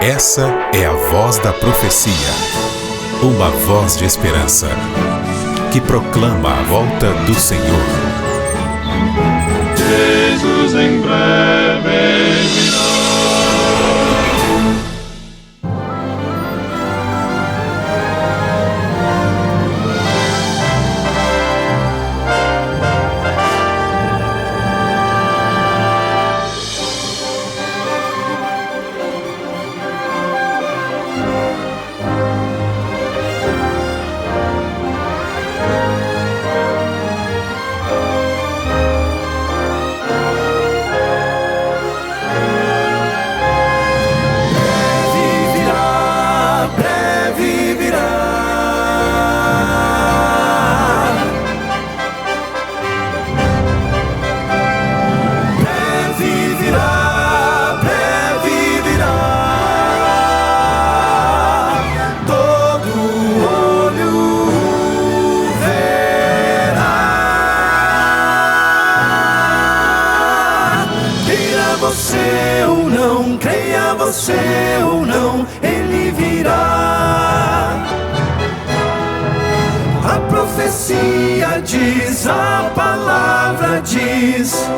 Essa é a voz da profecia, uma voz de esperança, que proclama a volta do Senhor. Jesus em breve virá. Você ou não, ele virá. A profecia diz, a palavra diz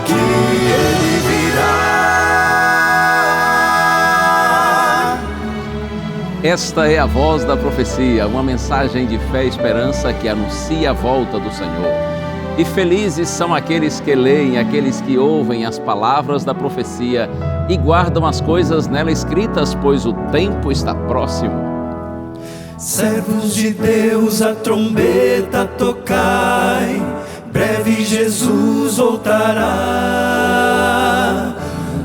que ele virá. Esta é a voz da profecia, uma mensagem de fé e esperança que anuncia a volta do Senhor. E felizes são aqueles que leem, aqueles que ouvem as palavras da profecia e guardam as coisas nela escritas, pois o tempo está próximo. Servos de Deus, a trombeta tocai, breve Jesus voltará.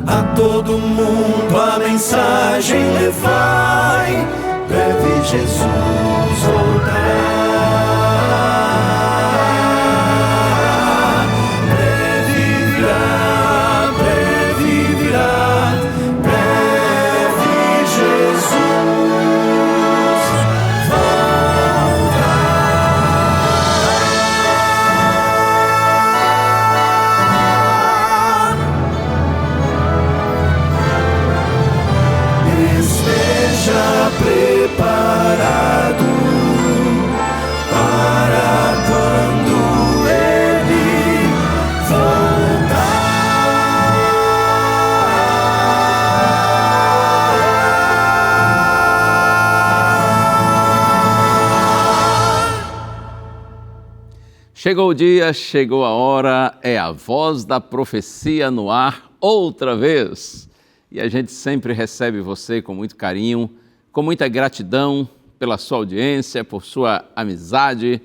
A todo mundo a mensagem levai, breve Jesus voltará. Preparado para quando ele voltar. Chegou o dia, chegou a hora, é a voz da profecia no ar outra vez. E a gente sempre recebe você com muito carinho, com muita gratidão pela sua audiência, por sua amizade,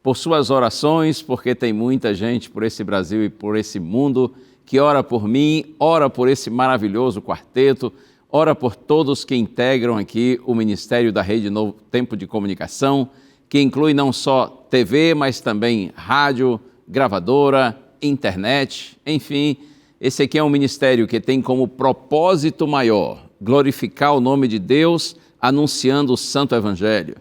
por suas orações, porque tem muita gente por esse Brasil e por esse mundo que ora por mim, ora por esse maravilhoso quarteto, ora por todos que integram aqui o Ministério da Rede Novo Tempo de Comunicação, que inclui não só TV, mas também rádio, gravadora, internet, enfim. Esse aqui é um ministério que tem como propósito maior glorificar o nome de Deus anunciando o Santo Evangelho.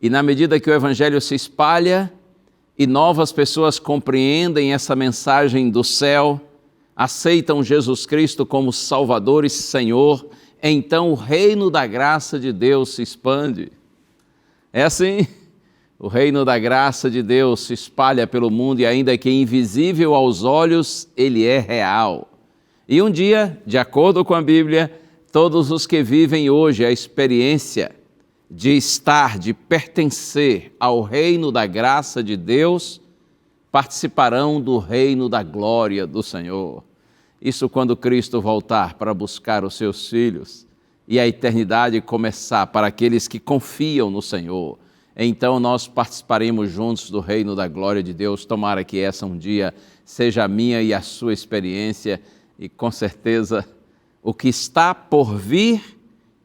E na medida que o Evangelho se espalha e novas pessoas compreendem essa mensagem do céu, aceitam Jesus Cristo como Salvador e Senhor, então o reino da graça de Deus se expande. É assim, o reino da graça de Deus se espalha pelo mundo e ainda que invisível aos olhos, ele é real. E um dia, de acordo com a Bíblia, todos os que vivem hoje a experiência de estar, de pertencer ao reino da graça de Deus, participarão do reino da glória do Senhor. Isso quando Cristo voltar para buscar os seus filhos e a eternidade começar para aqueles que confiam no Senhor. Então nós participaremos juntos do reino da glória de Deus. Tomara que essa um dia seja a minha e a sua experiência e com certeza o que está por vir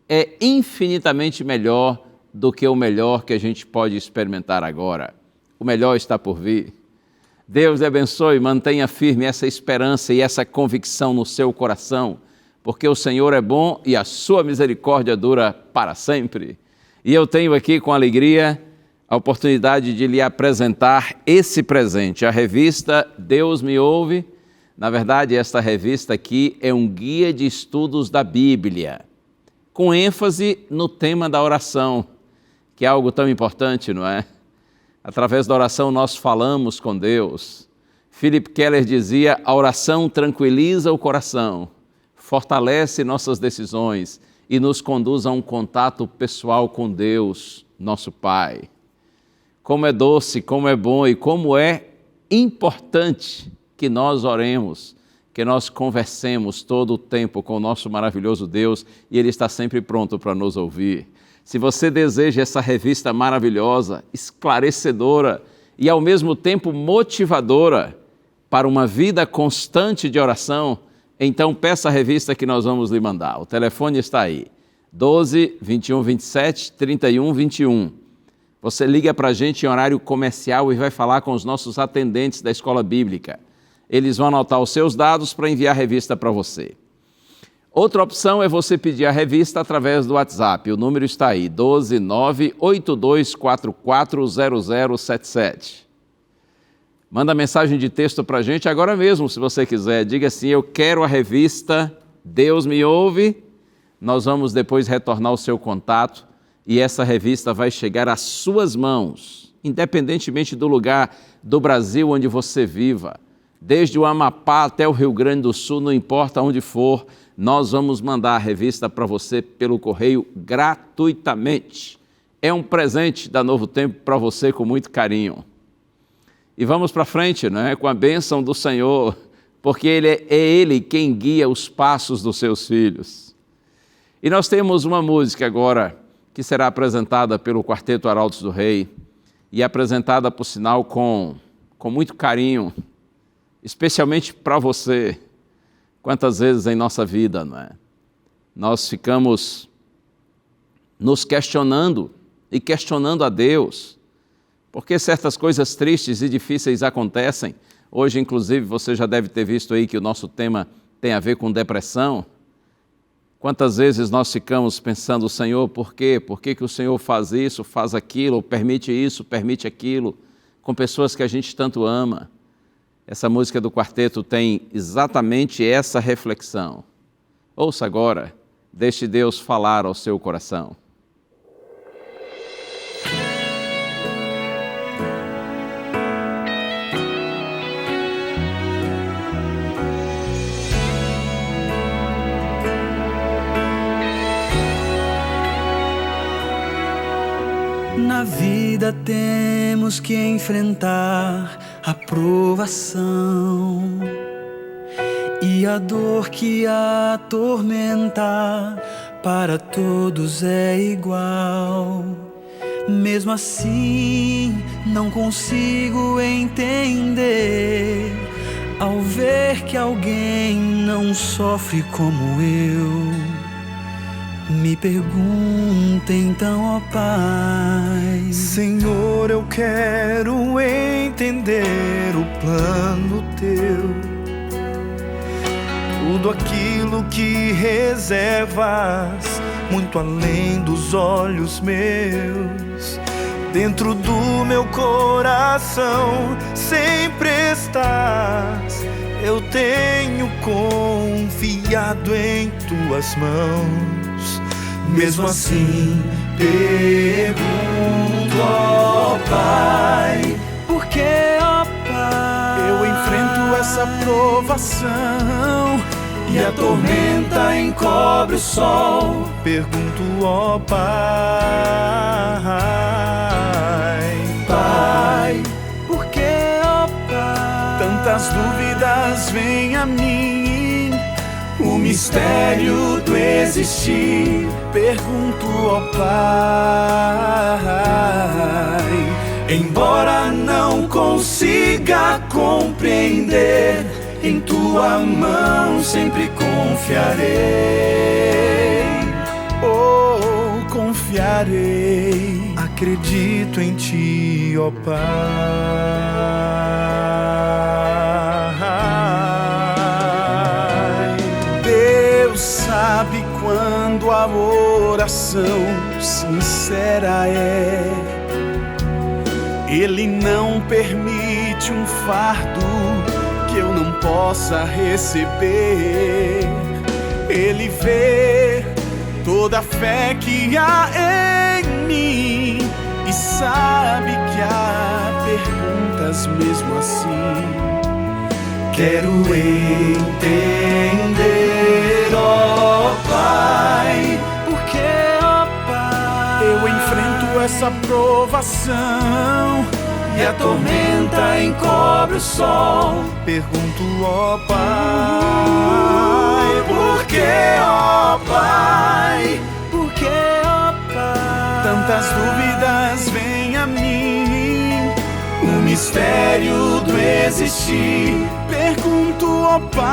é infinitamente melhor do que o melhor que a gente pode experimentar agora. O melhor está por vir. Deus lhe abençoe, mantenha firme essa esperança e essa convicção no seu coração, porque o Senhor é bom e a sua misericórdia dura para sempre. E eu tenho aqui com alegria a oportunidade de lhe apresentar esse presente, a revista Deus Me Ouve, Na verdade, esta revista aqui é um guia de estudos da Bíblia, com ênfase no tema da oração, que é algo tão importante, não é? Através da oração nós falamos com Deus. Philip Keller dizia: a oração tranquiliza o coração, fortalece nossas decisões e nos conduz a um contato pessoal com Deus, nosso Pai. Como é doce, como é bom e como é importante que nós oremos, que nós conversemos todo o tempo com o nosso maravilhoso Deus e Ele está sempre pronto para nos ouvir. Se você deseja essa revista maravilhosa, esclarecedora e ao mesmo tempo motivadora para uma vida constante de oração, então peça a revista que nós vamos lhe mandar. O telefone está aí, 12 21 27 31 21. Você liga para a gente em horário comercial e vai falar com os nossos atendentes da Escola Bíblica. Eles vão anotar os seus dados para enviar a revista para você. Outra opção é você pedir a revista através do WhatsApp. O número está aí, 12982440077. Manda mensagem de texto para a gente agora mesmo, se você quiser. Diga assim: eu quero a revista Deus Me Ouve. Nós vamos depois retornar o seu contato e essa revista vai chegar às suas mãos, independentemente do lugar do Brasil onde você viva. Desde o Amapá até o Rio Grande do Sul, não importa onde for, nós vamos mandar a revista para você pelo correio gratuitamente. É um presente da Novo Tempo para você com muito carinho. E vamos para frente, né, com a bênção do Senhor, porque é Ele quem guia os passos dos seus filhos. E nós temos uma música agora que será apresentada pelo Quarteto Arautos do Rei e apresentada, por sinal, com muito carinho, especialmente para você. Quantas vezes em nossa vida, não é? Nós ficamos nos questionando e questionando a Deus, porque certas coisas tristes e difíceis acontecem. Hoje, inclusive, você já deve ter visto aí que o nosso tema tem a ver com depressão. Quantas vezes nós ficamos pensando: Senhor, por quê? Por que o Senhor faz isso, faz aquilo, permite isso, permite aquilo, com pessoas que a gente tanto ama? Essa música do quarteto tem exatamente essa reflexão. Ouça agora, deixe Deus falar ao seu coração. Na vida temos que enfrentar a provação e a dor que atormenta, para todos é igual. Mesmo assim, não consigo entender ao ver que alguém não sofre como eu. Me pergunta então, ó Pai, Senhor, eu quero entender o plano Teu, tudo aquilo que reservas, muito além dos olhos meus. Dentro do meu coração sempre estás, eu tenho confiado em Tuas mãos. Mesmo assim, pergunto, ó Pai, por que, ó Pai, eu enfrento essa provação e a tormenta encobre o sol? Pergunto, ó Pai, Pai, por que, ó Pai, tantas dúvidas vêm a mim, o mistério do existir? Pergunto, ó Pai, embora não consiga compreender, em Tua mão sempre confiarei. Oh, confiarei, acredito em Ti, ó Pai. Deus sabe quando a oração sincera é. Ele não permite um fardo que eu não possa possa receber. Ele vê toda a fé que há em mim e sabe que há perguntas mesmo assim. Quero entender, ó Pai, porque, ó Pai, eu enfrento essa provação e a tormenta encobre o sol. Pergunto, ó Pai, por que, ó Pai? Por que, ó Pai? Tantas dúvidas vêm a mim, o mistério do existir. Pergunto, ó Pai,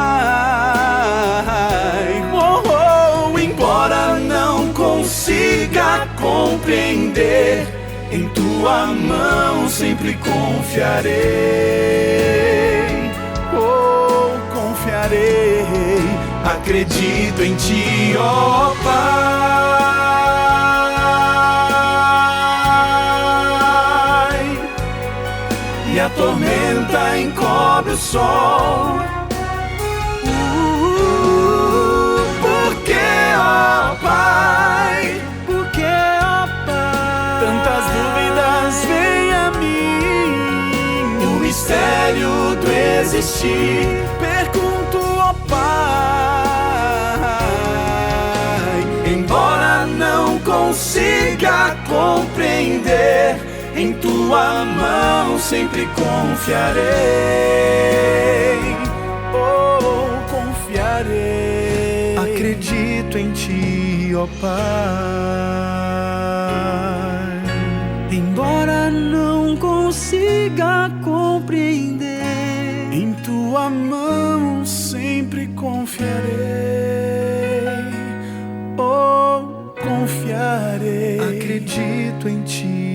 embora não consiga compreender, em tua mão sempre confiarei. Oh, confiarei. Acredito em ti, ó Pai. E a tormenta encobre o sol. Por que, ó Pai? Por que, ó Pai? Tantas dúvidas vêm a mim, o mistério do existir. Pergunto, ó Pai, embora não consiga compreender, em tua mão sempre confiarei. Oh, confiarei. Acredito em ti, ó Pai. Embora não consiga compreender, em tua mão sempre confiarei. Oh, confiarei. Acredito em ti,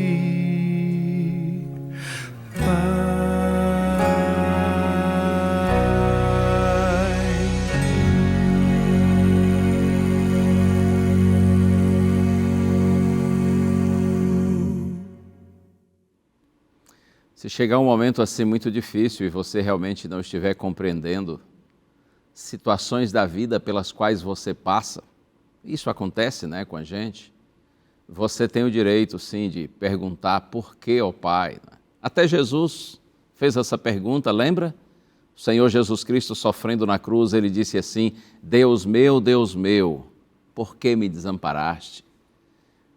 Se chegar um momento assim muito difícil e você realmente não estiver compreendendo situações da vida pelas quais você passa, isso acontece, né, com a gente, você tem o direito, sim, de perguntar por que, ó Pai. Até Jesus fez essa pergunta, lembra? O Senhor Jesus Cristo sofrendo na cruz, ele disse assim: Deus meu, por que me desamparaste?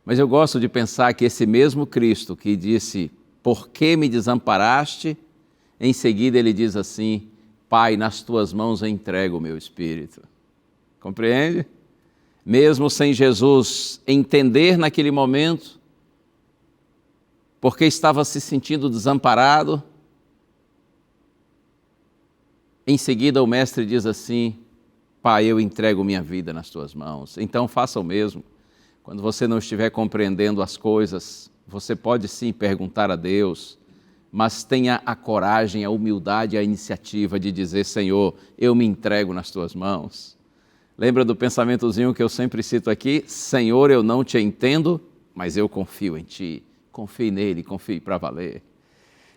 Mas eu gosto de pensar que esse mesmo Cristo que disse, por que me desamparaste? Em seguida ele diz assim, Pai, nas tuas mãos eu entrego o meu espírito. Compreende? Mesmo sem Jesus entender naquele momento, porque estava se sentindo desamparado, em seguida o mestre diz assim, Pai, eu entrego minha vida nas tuas mãos. Então faça o mesmo. Quando você não estiver compreendendo as coisas, você pode sim perguntar a Deus, mas tenha a coragem, a humildade, a iniciativa de dizer, Senhor, eu me entrego nas tuas mãos. Lembra do pensamentozinho que eu sempre cito aqui? Senhor, eu não te entendo, mas eu confio em ti. Confie nele, confie para valer.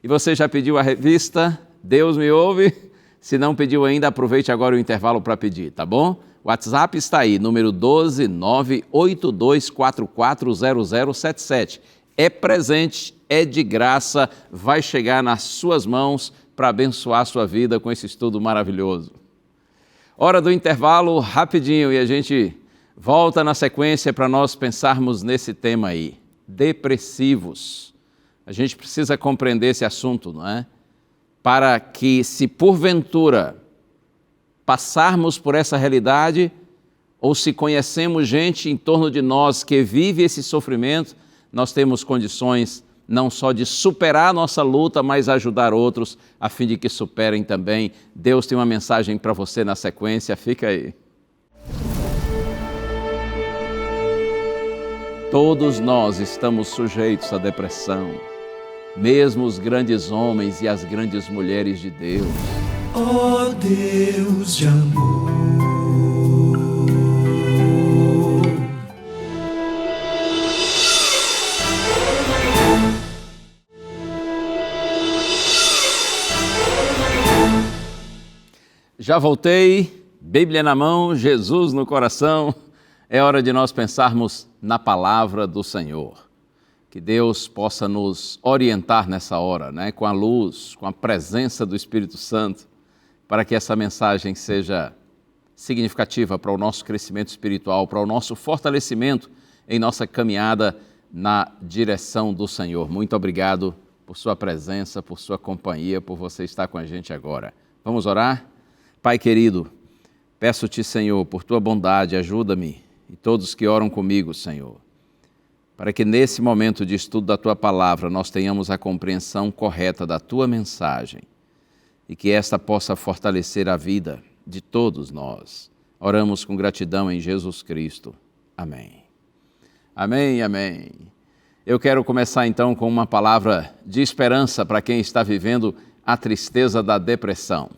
E você já pediu a revista Deus Me Ouve? Se não pediu ainda, aproveite agora o intervalo para pedir, tá bom? O WhatsApp está aí, número 12982440077. É presente, é de graça, vai chegar nas suas mãos para abençoar a sua vida com esse estudo maravilhoso. Hora do intervalo, rapidinho, e a gente volta na sequência para nós pensarmos nesse tema aí, depressivos. A gente precisa compreender esse assunto, não é? Para que, se porventura passarmos por essa realidade, ou se conhecemos gente em torno de nós que vive esse sofrimento, nós temos condições não só de superar a nossa luta, mas ajudar outros a fim de que superem também. Deus tem uma mensagem para você na sequência, fica aí. Todos nós estamos sujeitos à depressão, mesmo os grandes homens e as grandes mulheres de Deus. Ó Deus de amor, Já voltei, Bíblia na mão, Jesus no coração. É hora de nós pensarmos na palavra do Senhor. Que Deus possa nos orientar nessa hora, né? Com a luz, com a presença do Espírito Santo, para que essa mensagem seja significativa para o nosso crescimento espiritual, para o nosso fortalecimento em nossa caminhada na direção do Senhor. Muito obrigado por sua presença, por sua companhia, por você estar com a gente agora. Vamos orar? Pai querido, peço-te, Senhor, por tua bondade, ajuda-me e todos que oram comigo, Senhor, para que nesse momento de estudo da tua palavra nós tenhamos a compreensão correta da tua mensagem e que esta possa fortalecer a vida de todos nós. Oramos com gratidão em Jesus Cristo. Amém. Amém, amém. Eu quero começar então com uma palavra de esperança para quem está vivendo a tristeza da depressão.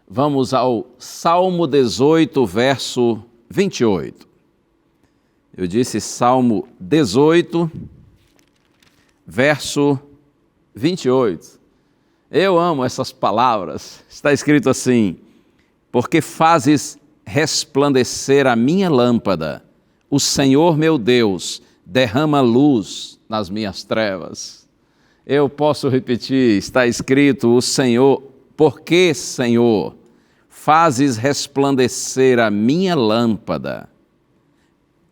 Vamos ao Salmo 18, verso 28. Eu disse Salmo 18, verso 28. Eu amo essas palavras. Está escrito assim: porque fazes resplandecer a minha lâmpada, o Senhor meu Deus derrama luz nas minhas trevas. Eu posso repetir, está escrito o Senhor, porque, Senhor, fazes resplandecer a minha lâmpada.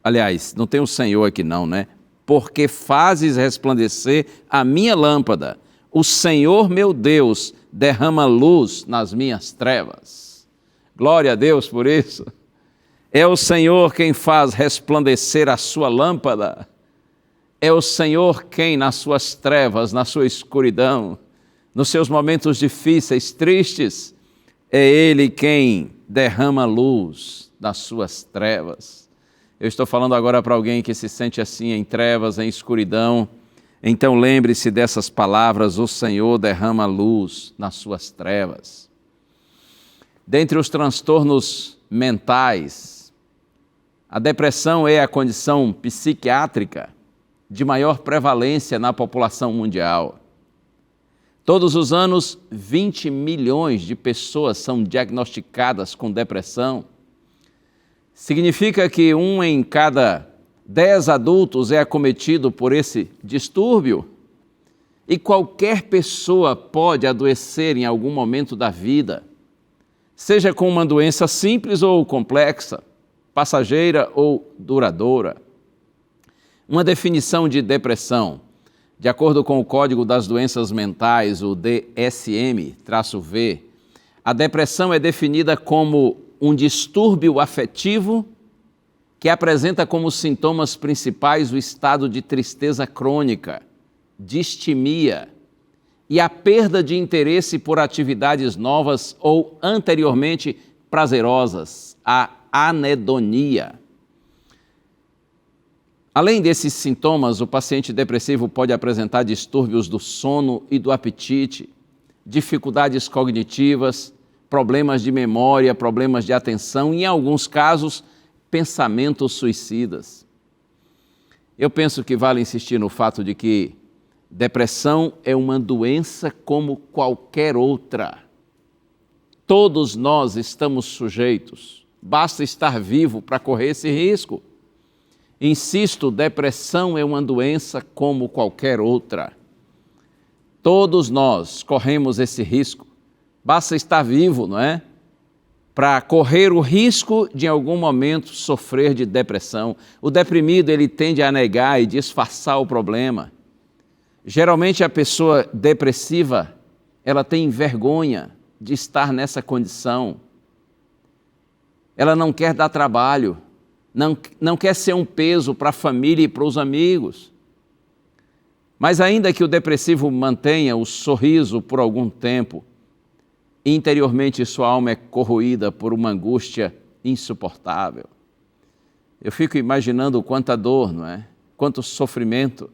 Aliás, não tem o Senhor aqui não, né? Porque fazes resplandecer a minha lâmpada. O Senhor meu Deus derrama luz nas minhas trevas. Glória a Deus por isso. É o Senhor quem faz resplandecer a sua lâmpada. É o Senhor quem, nas suas trevas, na sua escuridão, nos seus momentos difíceis, tristes, é Ele quem derrama luz nas suas trevas. Eu estou falando agora para alguém que se sente assim em trevas, em escuridão. Então lembre-se dessas palavras: o Senhor derrama luz nas suas trevas. Dentre os transtornos mentais, a depressão é a condição psiquiátrica de maior prevalência na população mundial. Todos os anos, 20 milhões de pessoas são diagnosticadas com depressão. Significa que 1 em cada 10 adultos é acometido por esse distúrbio. E qualquer pessoa pode adoecer em algum momento da vida, seja com uma doença simples ou complexa, passageira ou duradoura. Uma definição de depressão, de acordo com o Código das Doenças Mentais, o DSM-V, a depressão é definida como um distúrbio afetivo que apresenta como sintomas principais o estado de tristeza crônica, distimia e a perda de interesse por atividades novas ou anteriormente prazerosas, a anedonia. Além desses sintomas, o paciente depressivo pode apresentar distúrbios do sono e do apetite, dificuldades cognitivas, problemas de memória, problemas de atenção e, em alguns casos, pensamentos suicidas. Eu penso que vale insistir no fato de que depressão é uma doença como qualquer outra. Todos nós estamos sujeitos, basta estar vivo para correr esse risco. Insisto, depressão é uma doença como qualquer outra. Todos nós corremos esse risco. Basta estar vivo, não é? Para correr o risco de, em algum momento, sofrer de depressão. O deprimido, ele tende a negar e disfarçar o problema. Geralmente, a pessoa depressiva, ela tem vergonha de estar nessa condição. Ela não quer dar trabalho. Não quer ser um peso para a família e para os amigos. Mas ainda que o depressivo mantenha o sorriso por algum tempo, interiormente sua alma é corroída por uma angústia insuportável. Eu fico imaginando quanta dor, não é? Quanto sofrimento.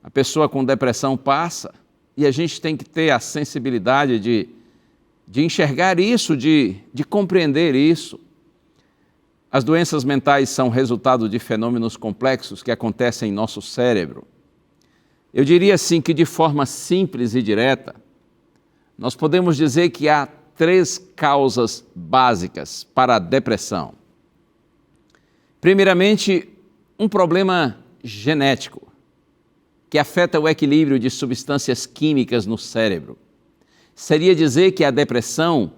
A pessoa com depressão passa e a gente tem que ter a sensibilidade de enxergar isso, de compreender isso. As doenças mentais são resultado de fenômenos complexos que acontecem em nosso cérebro. Eu diria assim que, de forma simples e direta, nós podemos dizer que há 3 causas básicas para a depressão. Primeiramente, um problema genético que afeta o equilíbrio de substâncias químicas no cérebro. Seria dizer que a depressão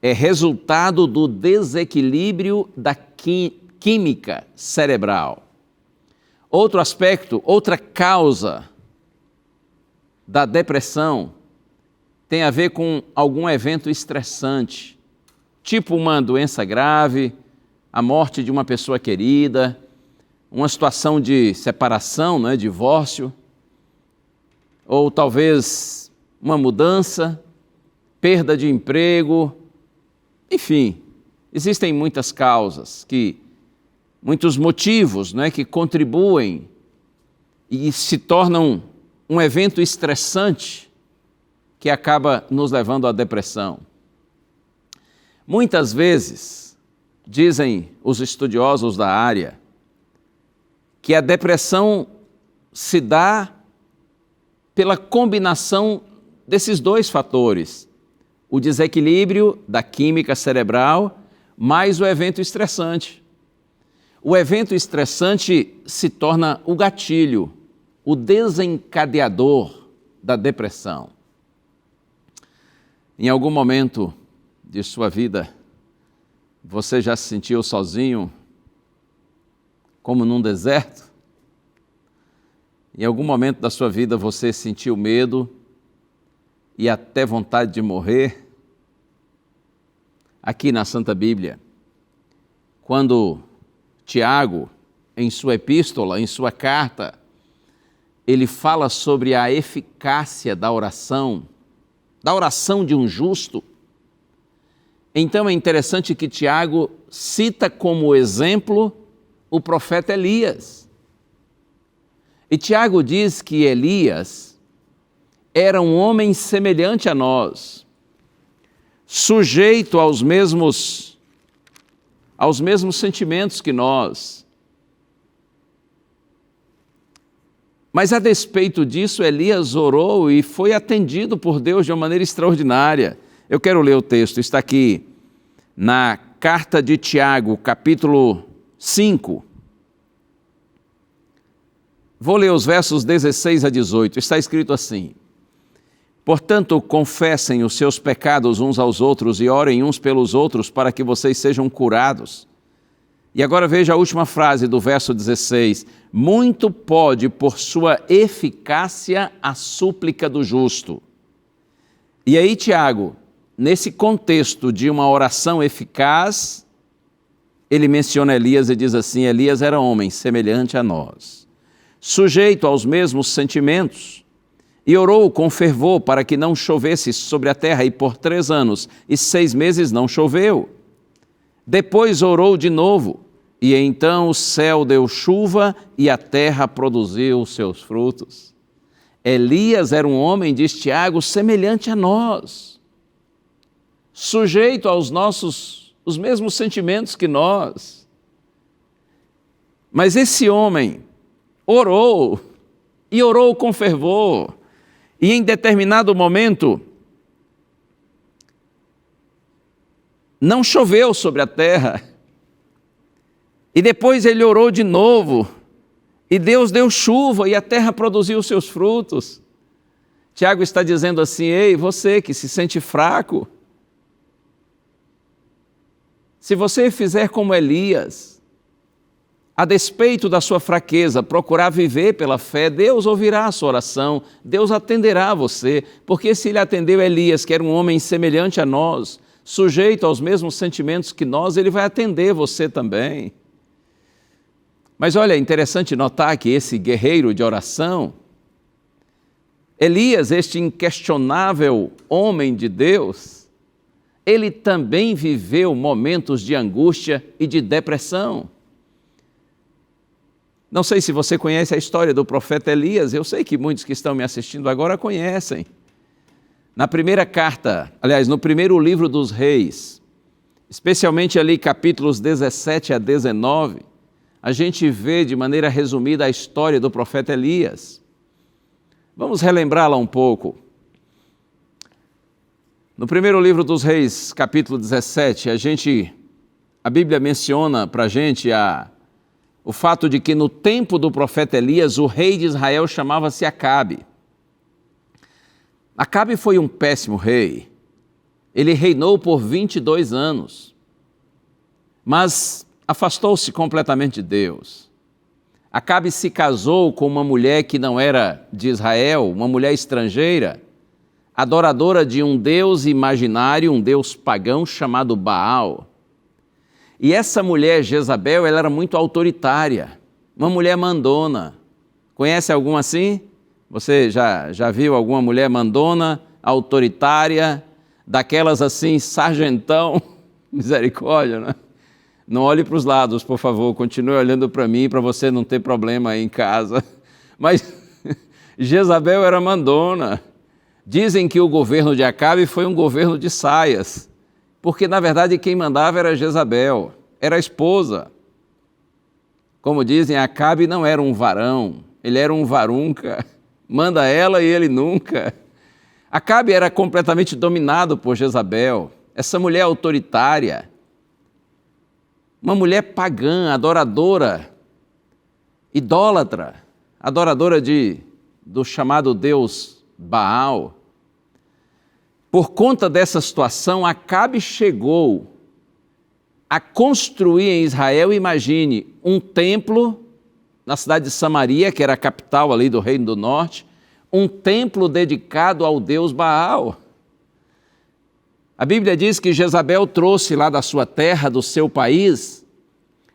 é resultado do desequilíbrio da química cerebral. Outro aspecto, outra causa da depressão tem a ver com algum evento estressante, tipo uma doença grave, a morte de uma pessoa querida, uma situação de separação, né, divórcio, ou talvez uma mudança, perda de emprego, enfim, existem muitas causas, muitos motivos, né, que contribuem e se tornam um evento estressante que acaba nos levando à depressão. Muitas vezes, dizem os estudiosos da área, que a depressão se dá pela combinação desses 2 fatores, o desequilíbrio da química cerebral mais o evento estressante. O evento estressante se torna o gatilho, o desencadeador da depressão. Em algum momento de sua vida, você já se sentiu sozinho, como num deserto? Em algum momento da sua vida você sentiu medo e até vontade de morrer? Aqui na Santa Bíblia, quando Tiago, em sua epístola, em sua carta, ele fala sobre a eficácia da oração de um justo. Então é interessante que Tiago cita como exemplo o profeta Elias. E Tiago diz que Elias era um homem semelhante a nós, sujeito aos mesmos sentimentos que nós. Mas a despeito disso, Elias orou e foi atendido por Deus de uma maneira extraordinária. Eu quero ler o texto, está aqui na carta de Tiago, capítulo 5. Vou ler os versos 16 a 18, está escrito assim: portanto, confessem os seus pecados uns aos outros e orem uns pelos outros para que vocês sejam curados. E agora veja a última frase do verso 16: muito pode por sua eficácia a súplica do justo. E aí Tiago, nesse contexto de uma oração eficaz, ele menciona Elias e diz assim: Elias era homem semelhante a nós, sujeito aos mesmos sentimentos, e orou com fervor para que não chovesse sobre a terra, e por 3 anos e 6 meses não choveu. Depois orou de novo, e então o céu deu chuva e a terra produziu os seus frutos. Elias era um homem, diz Tiago, semelhante a nós, sujeito aos os mesmos sentimentos que nós. Mas esse homem orou, e orou com fervor, e em determinado momento não choveu sobre a terra. E depois ele orou de novo, e Deus deu chuva, e a terra produziu os seus frutos. Tiago está dizendo assim: ei, você que se sente fraco, se você fizer como Elias, a despeito da sua fraqueza, procurar viver pela fé, Deus ouvirá a sua oração, Deus atenderá a você, porque se ele atendeu Elias, que era um homem semelhante a nós, sujeito aos mesmos sentimentos que nós, ele vai atender você também. Mas olha, é interessante notar que esse guerreiro de oração, Elias, este inquestionável homem de Deus, ele também viveu momentos de angústia e de depressão. Não sei se você conhece a história do profeta Elias, eu sei que muitos que estão me assistindo agora conhecem. Na primeira carta, aliás, no primeiro livro dos Reis, especialmente ali capítulos 17 a 19, a gente vê de maneira resumida a história do profeta Elias. Vamos relembrá-la um pouco. No primeiro livro dos Reis, capítulo 17, a Bíblia menciona para a gente o fato de que no tempo do profeta Elias, o rei de Israel chamava-se Acabe. Acabe foi um péssimo rei. Ele reinou por 22 anos, mas afastou-se completamente de Deus. Acabe se casou com uma mulher que não era de Israel, uma mulher estrangeira, adoradora de um deus imaginário, um deus pagão chamado Baal. E essa mulher, Jezabel, ela era muito autoritária, uma mulher mandona. Conhece alguma assim? Você já viu alguma mulher mandona, autoritária, daquelas assim, sargentão? Misericórdia, né? Não olhe para os lados, por favor, continue olhando para mim, para você não ter problema aí em casa. Mas Jezabel era mandona. Dizem que o governo de Acabe foi um governo de saias, porque na verdade quem mandava era Jezabel, era a esposa. Como dizem, Acabe não era um varão, ele era um varunca, manda ela e ele nunca. Acabe era completamente dominado por Jezabel, essa mulher autoritária, uma mulher pagã, adoradora, idólatra, adoradora do chamado Deus Baal. Por conta dessa situação, Acabe chegou a construir em Israel, imagine, um templo na cidade de Samaria, que era a capital ali do Reino do Norte, um templo dedicado ao Deus Baal. A Bíblia diz que Jezabel trouxe lá da sua terra, do seu país,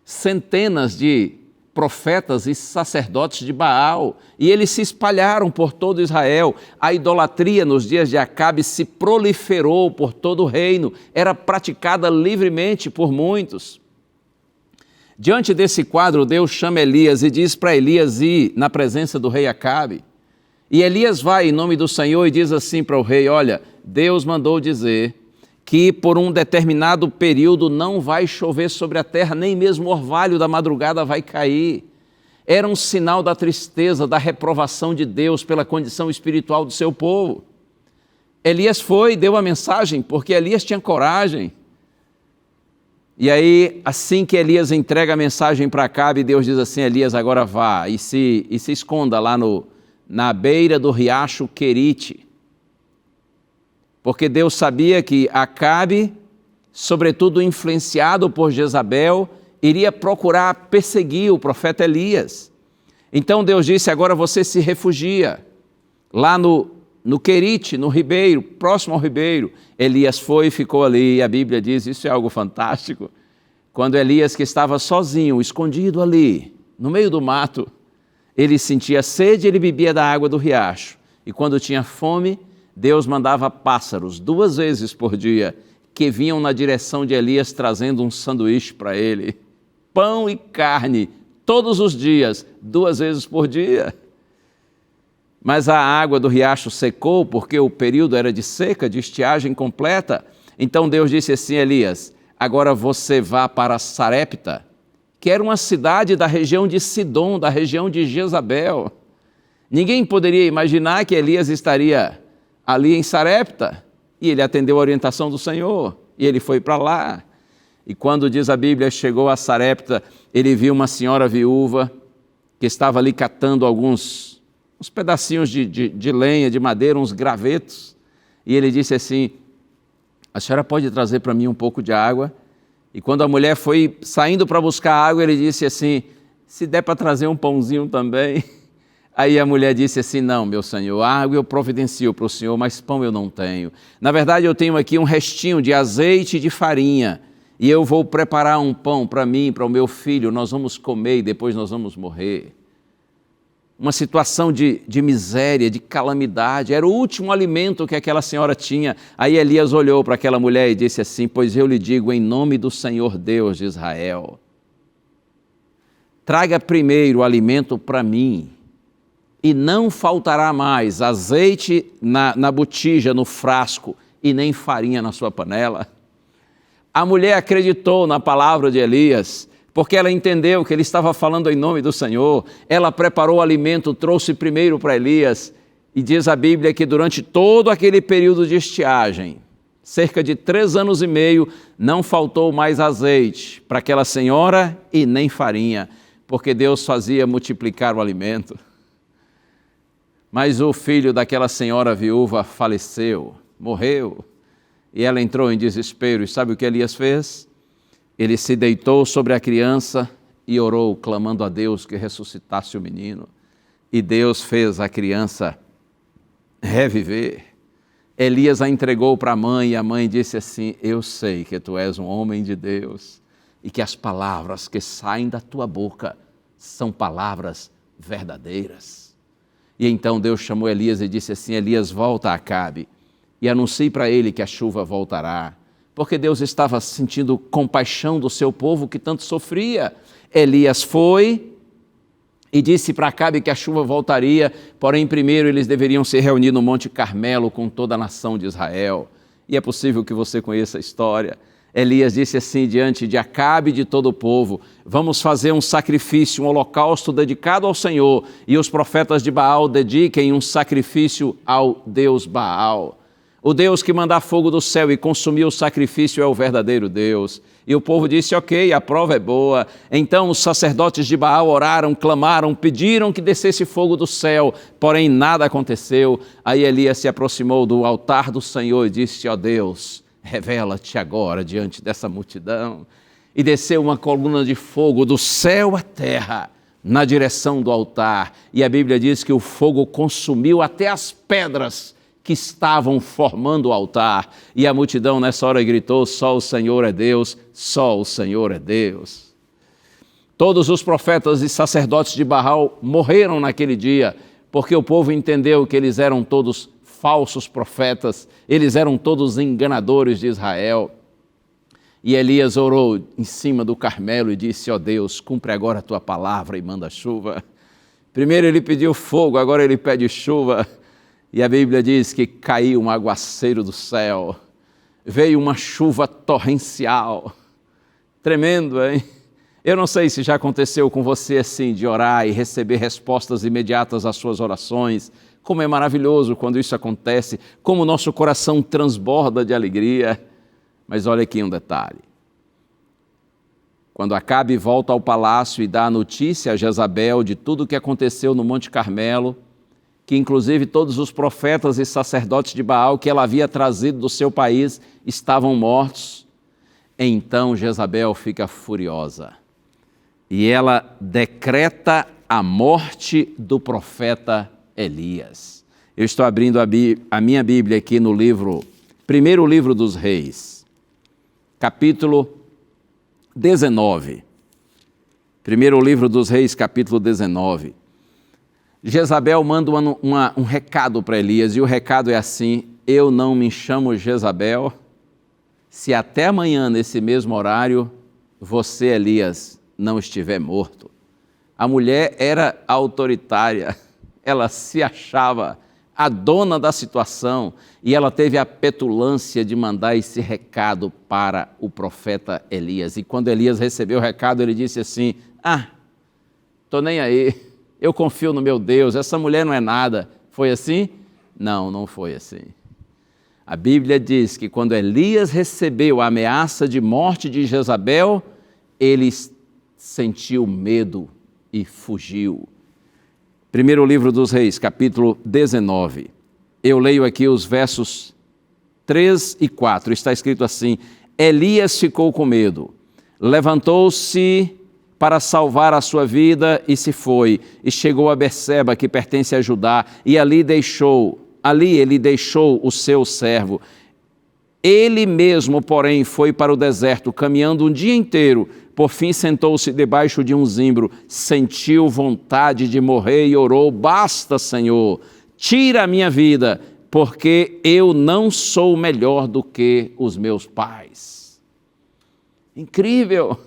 centenas de profetas e sacerdotes de Baal, e eles se espalharam por todo Israel. A idolatria nos dias de Acabe se proliferou por todo o reino, era praticada livremente por muitos. Diante desse quadro, Deus chama Elias e diz para Elias ir na presença do rei Acabe. E Elias vai em nome do Senhor e diz assim para o rei: olha, Deus mandou dizer que por um determinado período não vai chover sobre a terra, nem mesmo o orvalho da madrugada vai cair. Era um sinal da tristeza, da reprovação de Deus pela condição espiritual do seu povo. Elias foi e deu a mensagem, porque Elias tinha coragem. E aí, assim que Elias entrega a mensagem para Acabe, Deus diz assim: Elias, agora vá e se esconda lá na beira do riacho Querite. Porque Deus sabia que Acabe, sobretudo influenciado por Jezabel, iria procurar perseguir o profeta Elias. Então Deus disse: agora você se refugia lá no Querite, no ribeiro, próximo ao ribeiro. Elias foi e ficou ali, e a Bíblia diz, isso é algo fantástico, quando Elias, que estava sozinho, escondido ali, no meio do mato, ele sentia sede, ele bebia da água do riacho, e quando tinha fome, Deus mandava pássaros 2 vezes por dia, que vinham na direção de Elias trazendo um sanduíche para ele. Pão e carne, todos os dias, 2 vezes por dia. Mas a água do riacho secou, porque o período era de seca, de estiagem completa. Então Deus disse assim: Elias, agora você vá para Sarepta, que era uma cidade da região de Sidom, da região de Jezabel. Ninguém poderia imaginar que Elias estaria ali em Sarepta, e ele atendeu a orientação do Senhor, e ele foi para lá. E quando, diz a Bíblia, chegou a Sarepta, ele viu uma senhora viúva que estava ali catando uns pedacinhos de lenha, de madeira, uns gravetos, e ele disse assim: a senhora pode trazer para mim um pouco de água? E quando a mulher foi saindo para buscar água, ele disse assim: se der para trazer um pãozinho também. Aí a mulher disse assim: não, meu senhor, água eu providencio para o senhor, mas pão eu não tenho. Na verdade, eu tenho aqui um restinho de azeite e de farinha, e eu vou preparar um pão para mim, para o meu filho, nós vamos comer e depois nós vamos morrer. Uma situação de miséria, de calamidade, era o último alimento que aquela senhora tinha. Aí Elias olhou para aquela mulher e disse assim: pois eu lhe digo em nome do Senhor Deus de Israel, traga primeiro o alimento para mim, e não faltará mais azeite na botija, no frasco, e nem farinha na sua panela. A mulher acreditou na palavra de Elias, porque ela entendeu que ele estava falando em nome do Senhor. Ela preparou o alimento, trouxe primeiro para Elias, e diz a Bíblia que durante todo aquele período de estiagem, Cerca de 3 anos e meio, não faltou mais azeite para aquela senhora e nem farinha, porque Deus fazia multiplicar o alimento. Mas o filho daquela senhora viúva faleceu, morreu, e ela entrou em desespero. E sabe o que Elias fez? Ele se deitou sobre a criança e orou, clamando a Deus que ressuscitasse o menino. E Deus fez a criança reviver. Elias a entregou para a mãe e a mãe disse assim: eu sei que tu és um homem de Deus e que as palavras que saem da tua boca são palavras verdadeiras. E então Deus chamou Elias e disse assim: Elias, volta a Acabe e anuncie para ele que a chuva voltará. Porque Deus estava sentindo compaixão do seu povo que tanto sofria. Elias foi e disse para Acabe que a chuva voltaria, porém primeiro eles deveriam se reunir no Monte Carmelo com toda a nação de Israel. E é possível que você conheça a história. Elias disse assim diante de Acabe e de todo o povo: vamos fazer um sacrifício, um holocausto dedicado ao Senhor, e os profetas de Baal dediquem um sacrifício ao Deus Baal. O Deus que manda fogo do céu e consumir o sacrifício é o verdadeiro Deus. E o povo disse: ok, a prova é boa. Então os sacerdotes de Baal oraram, clamaram, pediram que descesse fogo do céu, porém nada aconteceu. Aí Elias se aproximou do altar do Senhor e disse: ó Deus, revela-te agora diante dessa multidão. E desceu uma coluna de fogo do céu à terra, na direção do altar. E a Bíblia diz que o fogo consumiu até as pedras que estavam formando o altar. E a multidão nessa hora gritou: só o Senhor é Deus, só o Senhor é Deus. Todos os profetas e sacerdotes de Baal morreram naquele dia, porque o povo entendeu que eles eram todos falsos profetas, eles eram todos enganadores de Israel. E Elias orou em cima do Carmelo e disse: ó Deus, cumpre agora a tua palavra e manda chuva. Primeiro ele pediu fogo, agora ele pede chuva. E a Bíblia diz que caiu um aguaceiro do céu, veio uma chuva torrencial, tremendo, hein? Eu não sei se já aconteceu com você assim, de orar e receber respostas imediatas às suas orações. Como é maravilhoso quando isso acontece, como o nosso coração transborda de alegria. Mas olha aqui um detalhe. Quando Acabe volta ao palácio e dá a notícia a Jezabel de tudo o que aconteceu no Monte Carmelo, que inclusive todos os profetas e sacerdotes de Baal que ela havia trazido do seu país estavam mortos, então Jezabel fica furiosa e ela decreta a morte do profeta Elias. Eu estou abrindo a minha Bíblia aqui no primeiro livro dos Reis, capítulo 19. Primeiro livro dos Reis, capítulo 19. Jezabel manda um recado para Elias, e o recado é assim: eu não me chamo Jezabel, se até amanhã, nesse mesmo horário, você, Elias, não estiver morto. A mulher era autoritária, ela se achava a dona da situação, e ela teve a petulância de mandar esse recado para o profeta Elias. E quando Elias recebeu o recado, ele disse assim: estou nem aí. Eu confio no meu Deus, essa mulher não é nada. Foi assim? Não, não foi assim. A Bíblia diz que quando Elias recebeu a ameaça de morte de Jezabel, ele sentiu medo e fugiu. Primeiro livro dos Reis, capítulo 19. Eu leio aqui os versos 3 e 4. Está escrito assim: Elias ficou com medo, levantou-se para salvar a sua vida e se foi, e chegou a Berseba, que pertence a Judá, e ali ele deixou o seu servo. Ele mesmo, porém, foi para o deserto, caminhando um dia inteiro. Por fim, sentou-se debaixo de um zimbro, sentiu vontade de morrer e orou: basta, Senhor, tira a minha vida, porque eu não sou melhor do que os meus pais. Incrível!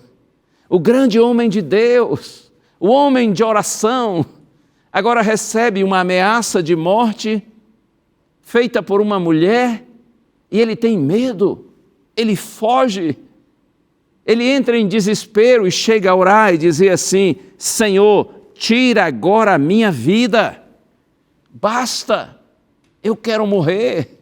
O grande homem de Deus, o homem de oração, agora recebe uma ameaça de morte feita por uma mulher, e ele tem medo, ele foge, ele entra em desespero e chega a orar e dizer assim: Senhor, tira agora a minha vida, basta, eu quero morrer.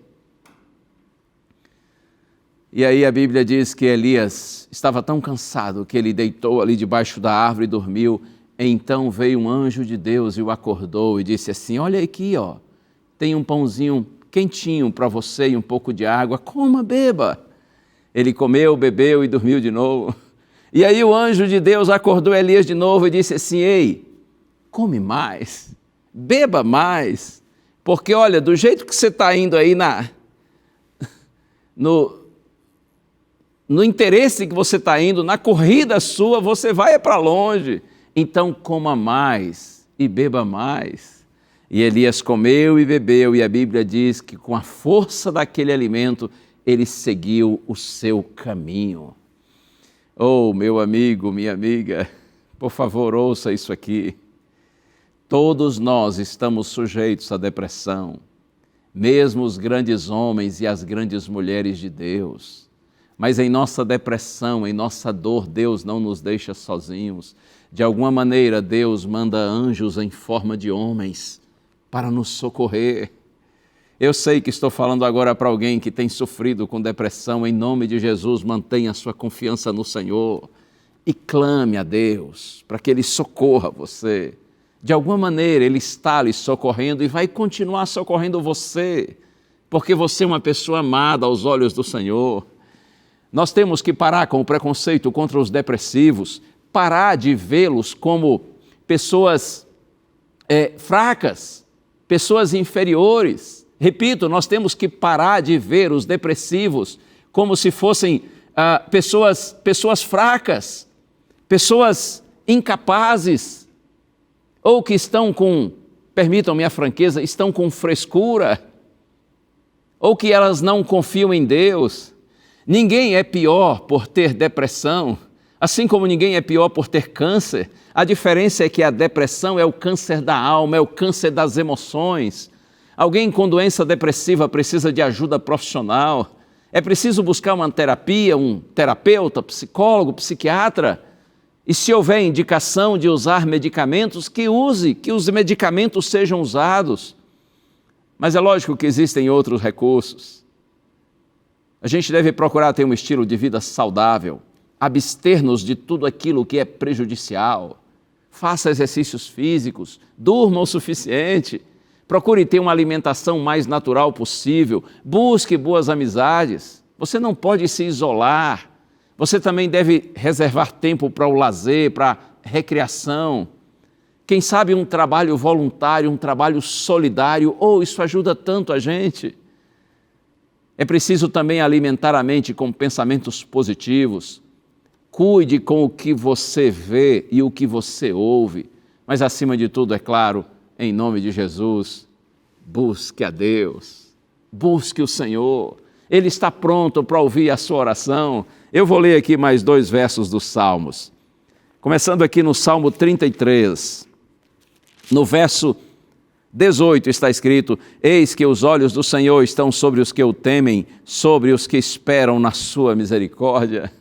E aí a Bíblia diz que Elias estava tão cansado que ele deitou ali debaixo da árvore e dormiu. Então veio um anjo de Deus e o acordou e disse assim: olha aqui, ó, tem um pãozinho quentinho para você e um pouco de água, coma, beba. Ele comeu, bebeu e dormiu de novo. E aí o anjo de Deus acordou Elias de novo e disse assim: ei, come mais, beba mais, porque olha, do jeito que você está indo aí no interesse que você está indo, na corrida sua, você vai para longe. Então coma mais e beba mais. E Elias comeu e bebeu, e a Bíblia diz que com a força daquele alimento, ele seguiu o seu caminho. Oh, meu amigo, minha amiga, por favor, ouça isso aqui. Todos nós estamos sujeitos à depressão, mesmo os grandes homens e as grandes mulheres de Deus. Mas em nossa depressão, em nossa dor, Deus não nos deixa sozinhos. De alguma maneira, Deus manda anjos em forma de homens para nos socorrer. Eu sei que estou falando agora para alguém que tem sofrido com depressão. Em nome de Jesus, mantenha a sua confiança no Senhor e clame a Deus para que Ele socorra você. De alguma maneira, Ele está lhe socorrendo e vai continuar socorrendo você, porque você é uma pessoa amada aos olhos do Senhor. Nós temos que parar com o preconceito contra os depressivos, parar de vê-los como pessoas fracas, pessoas inferiores. Repito, nós temos que parar de ver os depressivos como se fossem pessoas fracas, pessoas incapazes, ou que estão com, permitam-me a franqueza, estão com frescura, ou que elas não confiam em Deus. Ninguém é pior por ter depressão, assim como ninguém é pior por ter câncer. A diferença é que a depressão é o câncer da alma, é o câncer das emoções. Alguém com doença depressiva precisa de ajuda profissional. É preciso buscar uma terapia, um terapeuta, psicólogo, psiquiatra. E se houver indicação de usar medicamentos, que use, que os medicamentos sejam usados. Mas é lógico que existem outros recursos. A gente deve procurar ter um estilo de vida saudável, abster-nos de tudo aquilo que é prejudicial. Faça exercícios físicos, durma o suficiente, procure ter uma alimentação mais natural possível, busque boas amizades. Você não pode se isolar. Você também deve reservar tempo para o lazer, para a recreação. Quem sabe um trabalho voluntário, um trabalho solidário, isso ajuda tanto a gente. É preciso também alimentar a mente com pensamentos positivos. Cuide com o que você vê e o que você ouve. Mas, acima de tudo, é claro, em nome de Jesus, busque a Deus. Busque o Senhor. Ele está pronto para ouvir a sua oração. Eu vou ler aqui mais 2 versos dos Salmos. Começando aqui no Salmo 33. No verso 18 está escrito: eis que os olhos do Senhor estão sobre os que o temem, sobre os que esperam na sua misericórdia.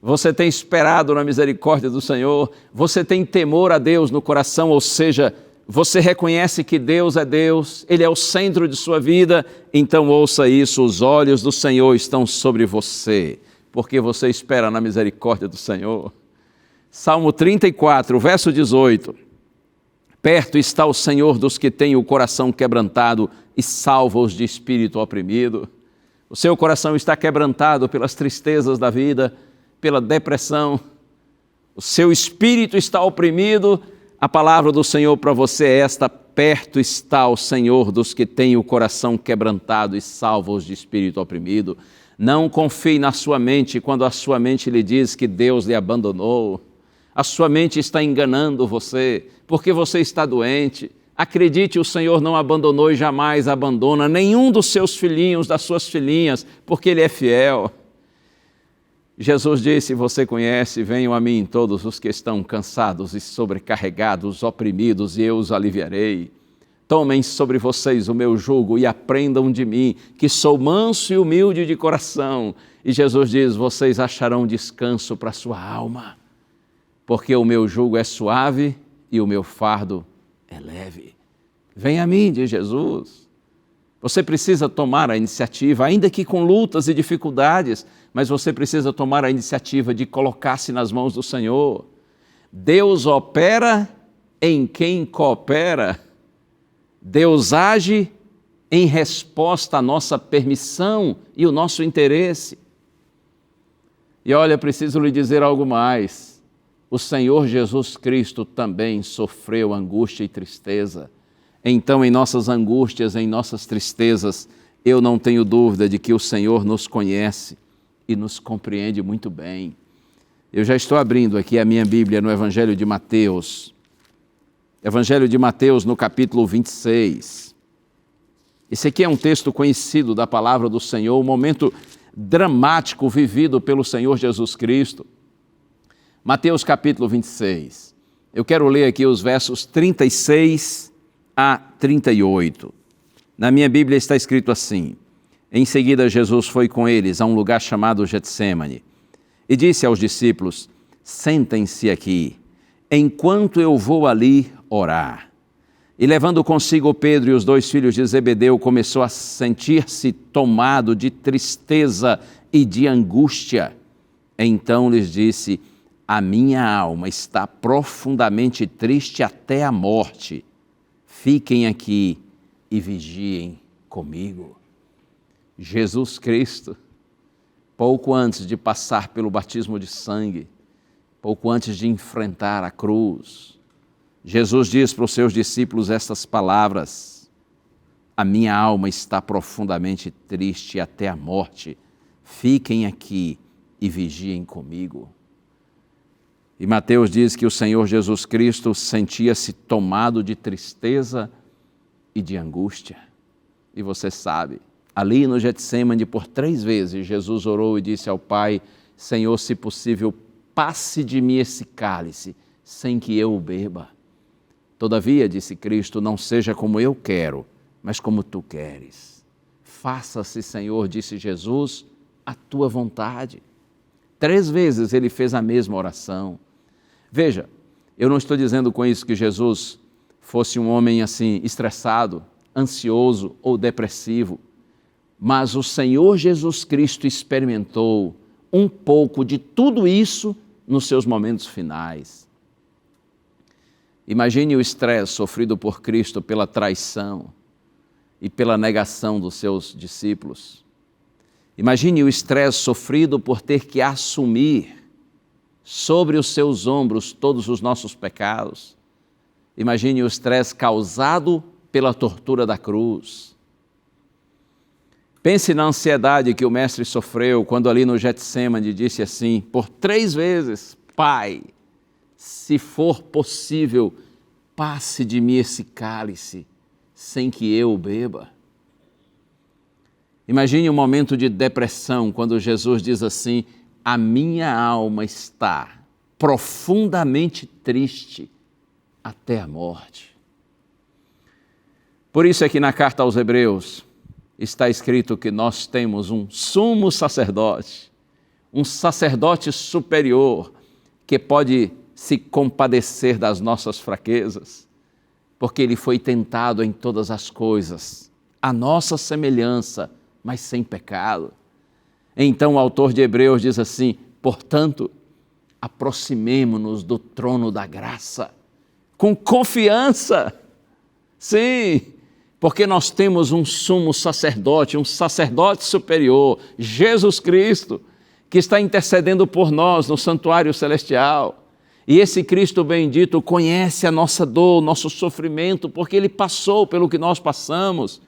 Você tem esperado na misericórdia do Senhor? Você tem temor a Deus no coração, ou seja, você reconhece que Deus é Deus, Ele é o centro de sua vida? Então ouça isso: os olhos do Senhor estão sobre você, porque você espera na misericórdia do Senhor. Salmo 34, verso 18. Perto está o Senhor dos que têm o coração quebrantado e salva-os de espírito oprimido. O seu coração está quebrantado pelas tristezas da vida, pela depressão. O seu espírito está oprimido. A palavra do Senhor para você é esta: perto está o Senhor dos que têm o coração quebrantado e salva-os de espírito oprimido. Não confie na sua mente quando a sua mente lhe diz que Deus lhe abandonou. A sua mente está enganando você, porque você está doente. Acredite, o Senhor não abandonou e jamais abandona nenhum dos seus filhinhos, das suas filhinhas, porque Ele é fiel. Jesus disse, você conhece: venham a mim todos os que estão cansados e sobrecarregados, oprimidos, e eu os aliviarei. Tomem sobre vocês o meu jugo e aprendam de mim, que sou manso e humilde de coração. E Jesus diz, vocês acharão descanso para a sua alma, porque o meu jugo é suave e o meu fardo é leve. Venha a mim, diz Jesus. Você precisa tomar a iniciativa, ainda que com lutas e dificuldades, mas você precisa tomar a iniciativa de colocar-se nas mãos do Senhor. Deus opera em quem coopera. Deus age em resposta à nossa permissão e o nosso interesse. E olha, preciso lhe dizer algo mais. O Senhor Jesus Cristo também sofreu angústia e tristeza. Então, em nossas angústias, em nossas tristezas, eu não tenho dúvida de que o Senhor nos conhece e nos compreende muito bem. Eu já estou abrindo aqui a minha Bíblia no Evangelho de Mateus. Evangelho de Mateus, no capítulo 26. Esse aqui é um texto conhecido da palavra do Senhor, um momento dramático vivido pelo Senhor Jesus Cristo. Mateus, capítulo 26. Eu quero ler aqui os versos 36 a 38. Na minha Bíblia está escrito assim: Em seguida, Jesus foi com eles a um lugar chamado Getsêmani e disse aos discípulos: Sentem-se aqui, enquanto eu vou ali orar. E levando consigo Pedro e os 2 filhos de Zebedeu, começou a sentir-se tomado de tristeza e de angústia. Então lhes disse: A minha alma está profundamente triste até a morte. Fiquem aqui e vigiem comigo. Jesus Cristo, pouco antes de passar pelo batismo de sangue, pouco antes de enfrentar a cruz, Jesus diz para os seus discípulos estas palavras: A minha alma está profundamente triste até a morte. Fiquem aqui e vigiem comigo. E Mateus diz que o Senhor Jesus Cristo sentia-se tomado de tristeza e de angústia. E você sabe, ali no Getsêmani, por 3 vezes, Jesus orou e disse ao Pai: Senhor, se possível, passe de mim esse cálice, sem que eu o beba. Todavia, disse Cristo, não seja como eu quero, mas como tu queres. Faça-se, Senhor, disse Jesus, a tua vontade. 3 vezes ele fez a mesma oração. Veja, eu não estou dizendo com isso que Jesus fosse um homem assim, estressado, ansioso ou depressivo, mas o Senhor Jesus Cristo experimentou um pouco de tudo isso nos seus momentos finais. Imagine o estresse sofrido por Cristo pela traição e pela negação dos seus discípulos. Imagine o estresse sofrido por ter que assumir sobre os seus ombros todos os nossos pecados. Imagine o estresse causado pela tortura da cruz. Pense na ansiedade que o Mestre sofreu quando ali no Getsêmani disse assim, por 3 vezes, Pai, se for possível, passe de mim esse cálice, sem que eu o beba. Imagine um momento de depressão, quando Jesus diz assim, a minha alma está profundamente triste até a morte. Por isso é que na carta aos Hebreus está escrito que nós temos um sumo sacerdote, um sacerdote superior que pode se compadecer das nossas fraquezas, porque ele foi tentado em todas as coisas, a nossa semelhança, mas sem pecado. Então o autor de Hebreus diz assim, portanto, aproximemo-nos do trono da graça, com confiança, sim, porque nós temos um sumo sacerdote, um sacerdote superior, Jesus Cristo, que está intercedendo por nós no santuário celestial. E esse Cristo bendito conhece a nossa dor, o nosso sofrimento, porque Ele passou pelo que nós passamos.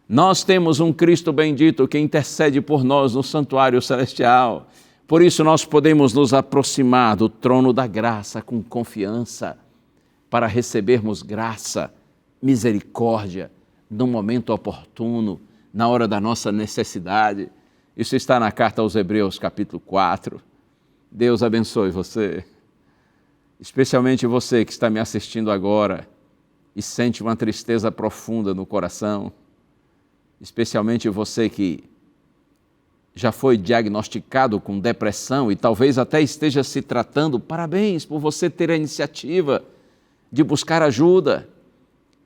Nós temos um Cristo bendito que intercede por nós no santuário celestial. Por isso nós podemos nos aproximar do trono da graça com confiança, para recebermos graça, misericórdia, no momento oportuno, na hora da nossa necessidade. Isso está na carta aos Hebreus, capítulo 4. Deus abençoe você, especialmente você que está me assistindo agora e sente uma tristeza profunda no coração, especialmente você que já foi diagnosticado com depressão e talvez até esteja se tratando. Parabéns por você ter a iniciativa de buscar ajuda.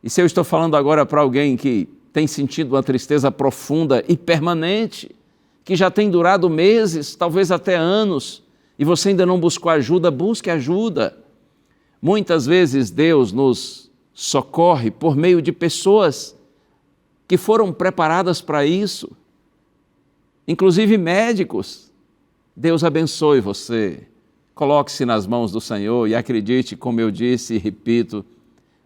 E se eu estou falando agora para alguém que tem sentido uma tristeza profunda e permanente, que já tem durado meses, talvez até anos, e você ainda não buscou ajuda, busque ajuda. Muitas vezes Deus nos socorre por meio de pessoas que foram preparadas para isso, inclusive médicos. Deus abençoe você. Coloque-se nas mãos do Senhor e acredite, como eu disse e repito,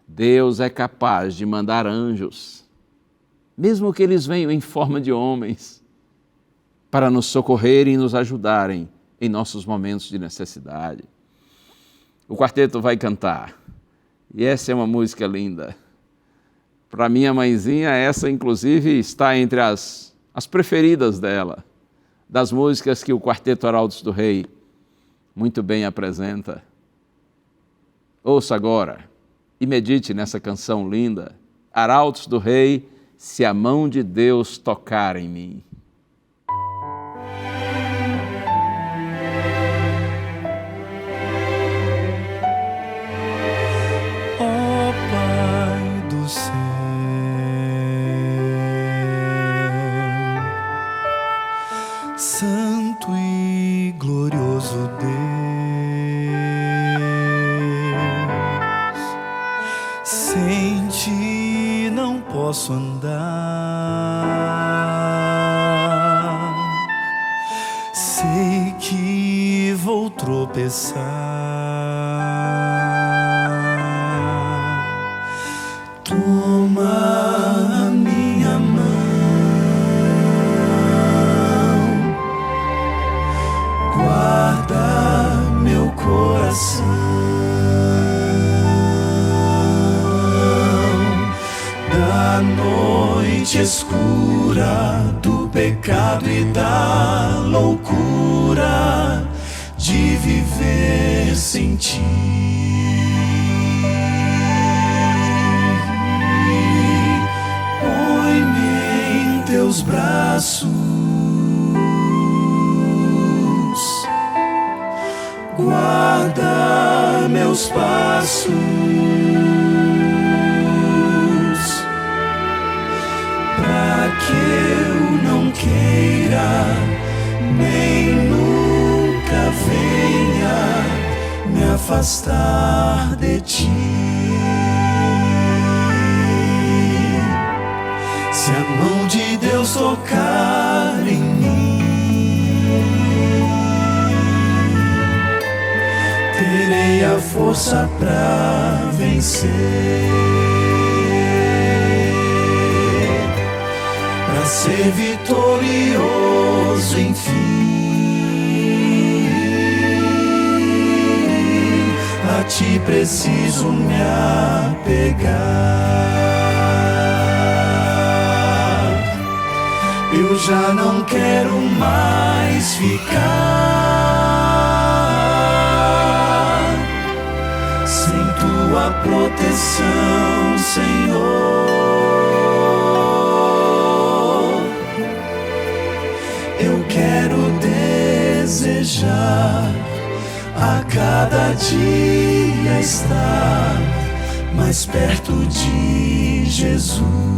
Deus é capaz de mandar anjos, mesmo que eles venham em forma de homens, para nos socorrerem e nos ajudarem em nossos momentos de necessidade. O quarteto vai cantar, e essa é uma música linda. Para minha mãezinha, essa inclusive está entre as preferidas dela, das músicas que o Quarteto Arautos do Rei muito bem apresenta. Ouça agora e medite nessa canção linda, Arautos do Rei, Se a Mão de Deus Tocar em Mim. Ó Pai do céu, Santo e glorioso Deus, sem ti não posso andar, sei que vou tropeçar. Toma a minha mão, guarda meu coração da noite escura, do pecado e da loucura de viver sem ti. Põe-me em teus braços, guarda meus passos, pra que eu não queira, nem nunca venha me afastar de ti. Se a mão de Deus tocar em mim, terei a força pra vencer, pra ser vitorioso enfim. A ti preciso me apegar. Eu já não quero mais ficar sem tua proteção, Senhor. Eu quero desejar a cada dia estar mais perto de Jesus.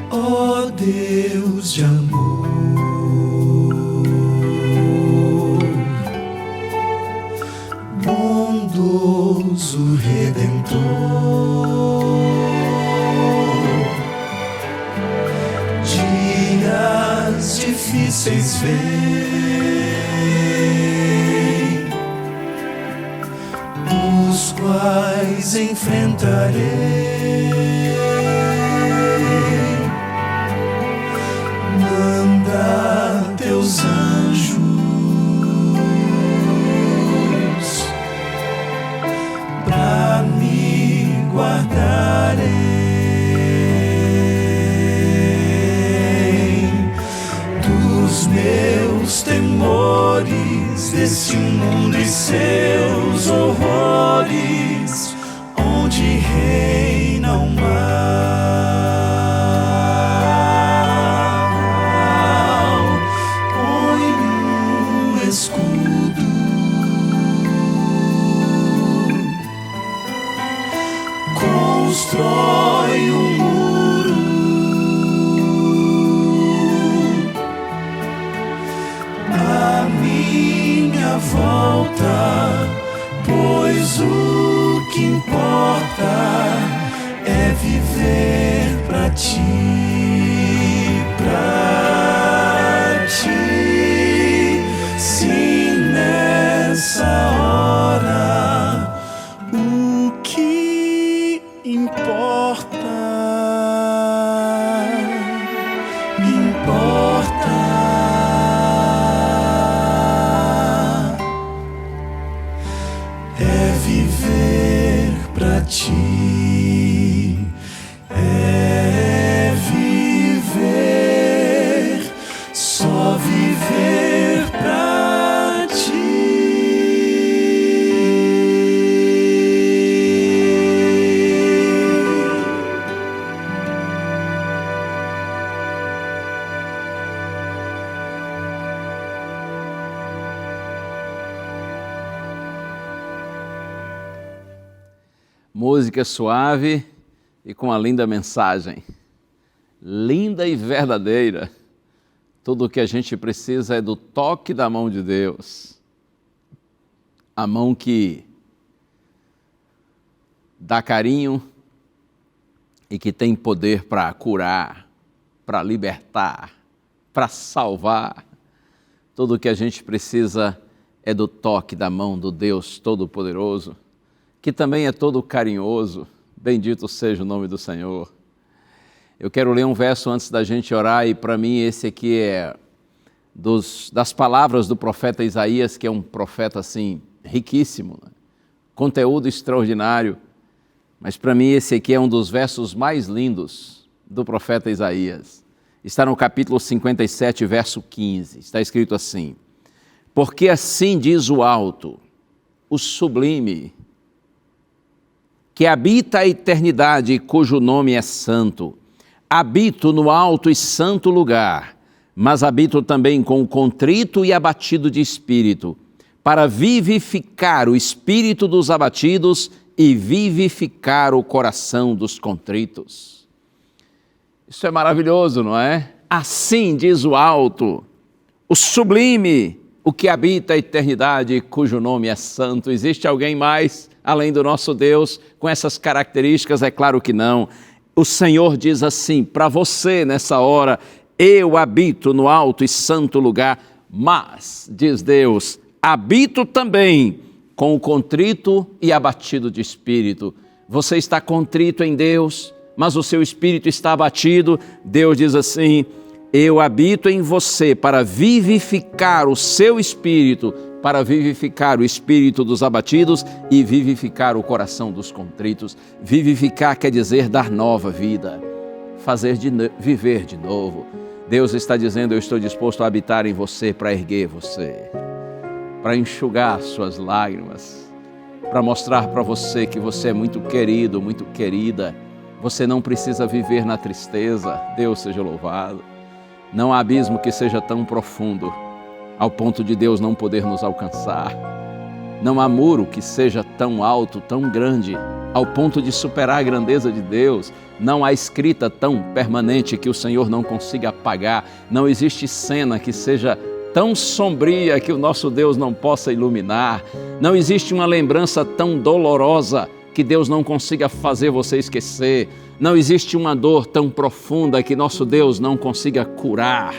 Ó Deus de amor, bondoso Redentor, dias difíceis vêm, os quais enfrentarei. Manda teus anjos pra me guardarem dos meus temores, desse mundo e seus horrores, onde reina o mal. Música suave e com uma linda mensagem. Linda e verdadeira. Tudo o que a gente precisa é do toque da mão de Deus. A mão que dá carinho e que tem poder para curar, para libertar, para salvar. Tudo o que a gente precisa é do toque da mão do Deus Todo-Poderoso, que também é todo carinhoso. Bendito seja o nome do Senhor. Eu quero ler um verso antes da gente orar, e para mim esse aqui é das palavras do profeta Isaías, que é um profeta assim riquíssimo, né? Conteúdo extraordinário, mas para mim esse aqui é um dos versos mais lindos do profeta Isaías. Está no capítulo 57, verso 15, está escrito assim: porque assim diz o alto, o sublime, que habita a eternidade e cujo nome é santo. Habito no alto e santo lugar, mas habito também com o contrito e abatido de espírito, para vivificar o espírito dos abatidos e vivificar o coração dos contritos. Isso é maravilhoso, não é? Assim diz o alto, o sublime, o que habita a eternidade, cujo nome é santo. Existe alguém mais, além do nosso Deus, com essas características? É claro que não. O Senhor diz assim para você nessa hora: eu habito no alto e santo lugar, mas, diz Deus, habito também com o contrito e abatido de espírito. Você está contrito em Deus, mas o seu espírito está abatido. Deus diz assim: eu habito em você para vivificar o seu espírito, para vivificar o espírito dos abatidos e vivificar o coração dos contritos. Vivificar quer dizer dar nova vida, viver de novo. Deus está dizendo: eu estou disposto a habitar em você para erguer você, para enxugar suas lágrimas, para mostrar para você que você é muito querido, muito querida. Você não precisa viver na tristeza. Deus seja louvado. Não há abismo que seja tão profundo ao ponto de Deus não poder nos alcançar. Não há muro que seja tão alto, tão grande, ao ponto de superar a grandeza de Deus. Não há escrita tão permanente que o Senhor não consiga apagar. Não existe cena que seja tão sombria que o nosso Deus não possa iluminar. Não existe uma lembrança tão dolorosa que Deus não consiga fazer você esquecer. Não existe uma dor tão profunda que nosso Deus não consiga curar.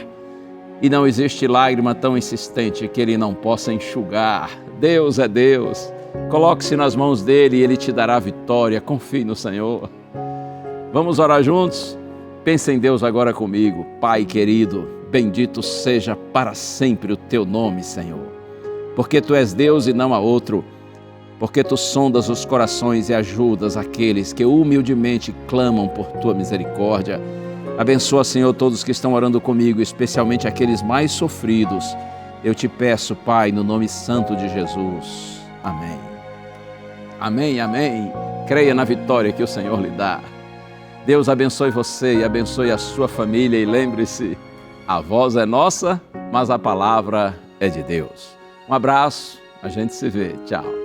E não existe lágrima tão insistente que Ele não possa enxugar. Deus é Deus. Coloque-se nas mãos dEle e Ele te dará vitória. Confie no Senhor. Vamos orar juntos? Pense em Deus agora comigo. Pai querido, bendito seja para sempre o Teu nome, Senhor. Porque Tu és Deus e não há outro. Porque Tu sondas os corações e ajudas aqueles que humildemente clamam por Tua misericórdia. Abençoa, Senhor, todos que estão orando comigo, especialmente aqueles mais sofridos. Eu Te peço, Pai, no nome santo de Jesus. Amém. Amém, amém. Creia na vitória que o Senhor lhe dá. Deus abençoe você e abençoe a sua família. E lembre-se, a voz é nossa, mas a palavra é de Deus. Um abraço, a gente se vê. Tchau.